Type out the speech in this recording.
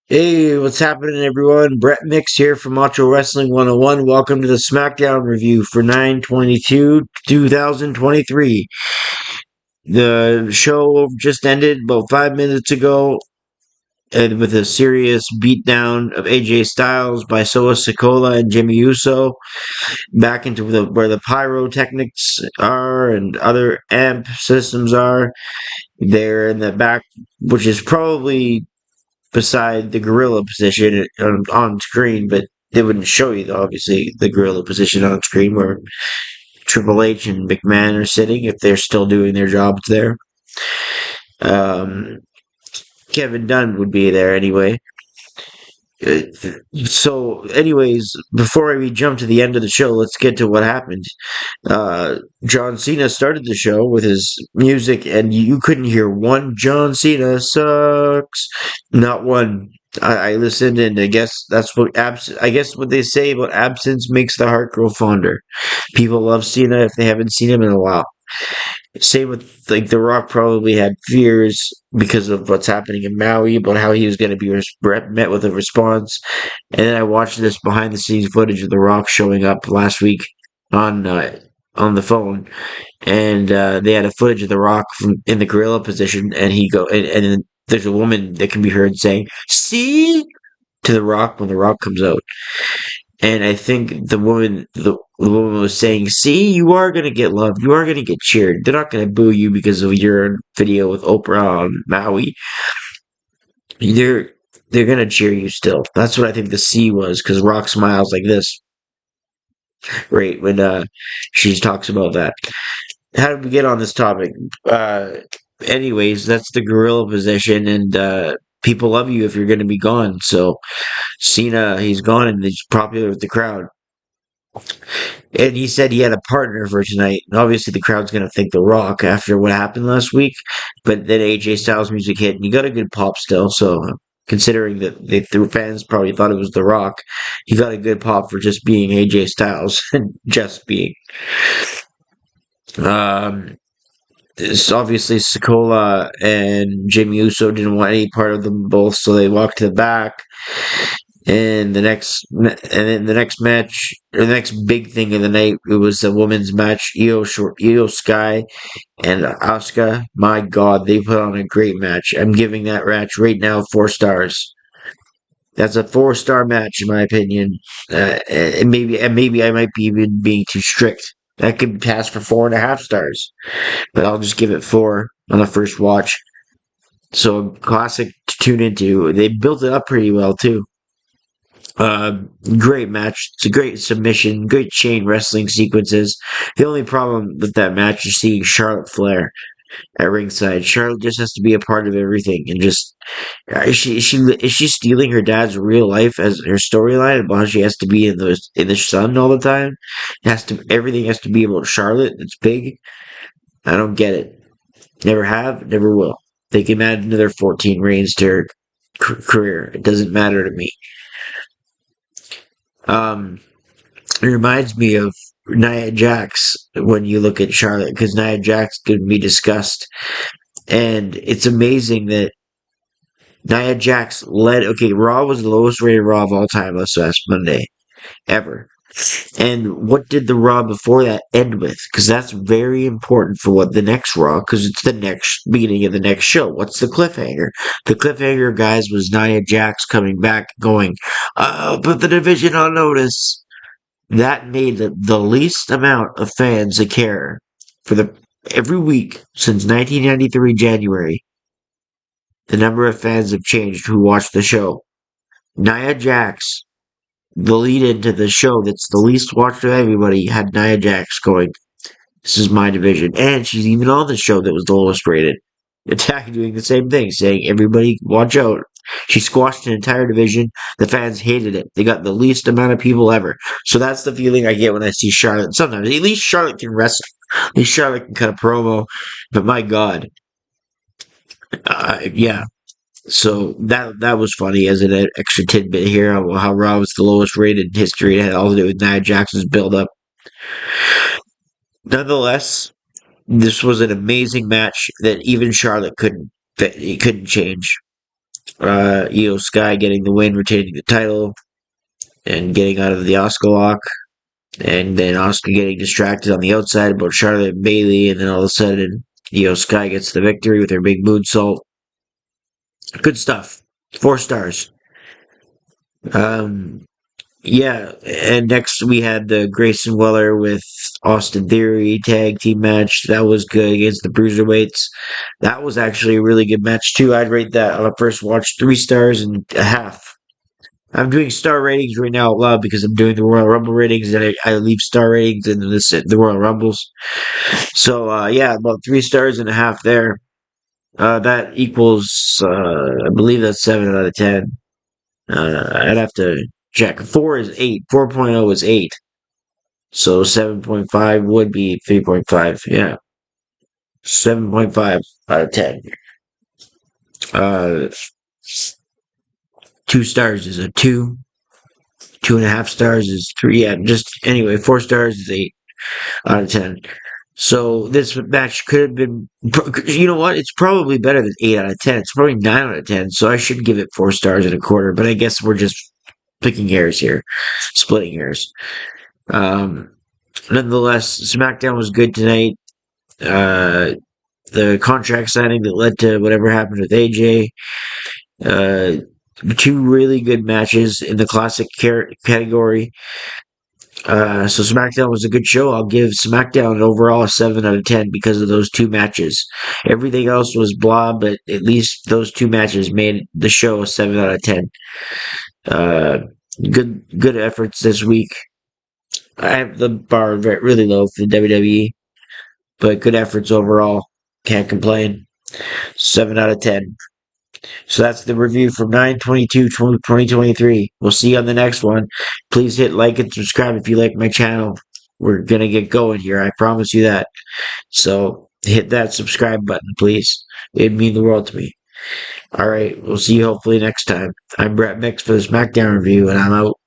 Hey, what's happening, everyone? Brett Mix here from Macho Wrestling 101. Welcome to the Smackdown review for 9/22/2023. The show just ended about 5 minutes ago, and with a serious beatdown of AJ Styles by Solo Sikoa and Jimmy Uso back into where the pyrotechnics are and other amp systems are. They're in the back, which is probably beside the gorilla position on screen, but they wouldn't show you, obviously, the gorilla position on screen where Triple H and McMahon are sitting if they're still doing their jobs there. Um, Kevin Dunn would be there anyway. Uh, So, anyways, before we jump to the end of the show, let's get to what happened. John Cena started the show with his music, and you couldn't hear one John Cena sucks. Not one. I listened, and I guess that's what I guess what they say about absence makes the heart grow fonder. People love Cena if they haven't seen him in a while. Same with like The Rock probably had fears because of what's happening in Maui about how he was going to be met with a response. And then I watched this behind the scenes footage of The Rock showing up last week on uh, on the phone, and they had a footage of The Rock from in the gorilla position, and and then there's a woman that can be heard saying "See" to The Rock when The Rock comes out. And I think the woman was saying, "See, you are gonna get loved. You are gonna get cheered. They're not gonna boo you because of your video with Oprah on Maui. They're they're gonna cheer you still." That's what I think the C was, because Rock smiles like this, right when she talks about that. How did we get on this topic? Uh, Anyways, that's the gorilla position, and people love you if you're gonna be gone. So Cena, he's gone, and he's popular with the crowd. And he said he had a partner for tonight. And obviously, the crowd's going to think The Rock after what happened last week. But then AJ Styles' music hit, and he got a good pop still. So, considering that the fans probably thought it was The Rock, he got a good pop for just being AJ Styles and just being. Um, this obviously Sikoa and Jimmy Uso didn't want any part of them both, so they walked to the back. And then the next match, or the next big thing of the night, it was the women's match. Io Sky and Asuka. My God, they put on a great match. I'm giving that match right now 4 stars. That's a 4-star match in my opinion. And maybe I might be even being too strict. That could pass for 4.5 stars, but I'll just give it 4 on the first watch. So classic to tune into. They built it up pretty well too. Uh, Great match. It's a great submission, great chain wrestling sequences. The only problem with that match is seeing Charlotte Flair at ringside. Charlotte just has to be a part of everything, and just is she stealing her dad's real life as her storyline about how she has to be in the sun all the time? Everything has to be about Charlotte. It's big. I don't get it. Never have, never will. They can add another 14 reigns to her career. It doesn't matter to me. Um, It reminds me of Nia Jax when you look at Charlotte, because Nia Jax can be discussed. And it's amazing that Nia Jax led. Okay, Raw was the lowest rated Raw of all time last Monday, ever. And what did the Raw before that end with? Because that's very important for what the next Raw, because it's the next beginning of the next show. What's the cliffhanger? The cliffhanger, guys, was Nia Jax coming back going, put the division on notice. That made the least amount of fans that care for the every week since 1993 January. The number of fans have changed who watch the show. Nia Jax, the lead into the show that's the least watched of everybody, had Nia Jax going, "This is my division," and she's even on the show that was the lowest rated. Attack doing the same thing, saying, "Everybody, watch out." She squashed an entire division. The fans hated it. They got the least amount of people ever. So that's the feeling I get when I see Charlotte. Sometimes, at least Charlotte can wrestle. At least Charlotte can cut a promo. But my God, yeah. So that was funny as an extra tidbit here. How Raw was the lowest rated in history. It had all to do with Nia Jackson's build up. Nonetheless, this was an amazing match that even Charlotte couldn't change. Io Sky getting the win, retaining the title, and getting out of the Oscar lock. And then Oscar getting distracted on the outside about Charlotte and Bailey, and then all of a sudden, Io Sky gets the victory with her big moonsault. Good stuff. 4 stars. Um, yeah, and next we had the Grayson Weller with Austin Theory tag team match. That was good against the Bruiserweights. That was actually a really good match too. I'd rate that on a first watch 3 stars and a half. I'm doing star ratings right now out loud because I'm doing the Royal Rumble ratings, and I leave star ratings in the Royal Rumbles. So yeah, about 3 stars and a half there. That equals, I believe that's 7 out of 10. I'd have to check. 4 is 8. 4.0 is 8. So 7.5 would be 3.5. Yeah. 7.5 out of 10. Uh, 2 stars is a 2. 2.5 stars is 3. Yeah, just anyway, 4 stars is 8 out of 10. So this match could have been, you know what? It's probably better than 8 out of 10. It's probably 9 out of 10. So I should give it 4 stars and a quarter. But I guess we're just picking hairs here, splitting hairs. Nonetheless, SmackDown was good tonight. The contract signing that led to whatever happened with AJ. Uh, 2 really good matches in the classic category. So SmackDown was a good show. I'll give SmackDown overall a 7 out of 10 because of those 2 matches. Everything else was blah, but at least those 2 matches made the show a 7 out of 10. Uh, good efforts this week. I have the bar really low for the WWE, but good efforts overall. Can't complain. 7 out of 10. So that's the review from 9/22/2023. We'll see you on the next one. Please hit like and subscribe if you like my channel. We're going to get going here. I promise you that. So hit that subscribe button, please. It'd mean the world to me. All right. We'll see you hopefully next time. I'm Brett Mix for the SmackDown review, and I'm out.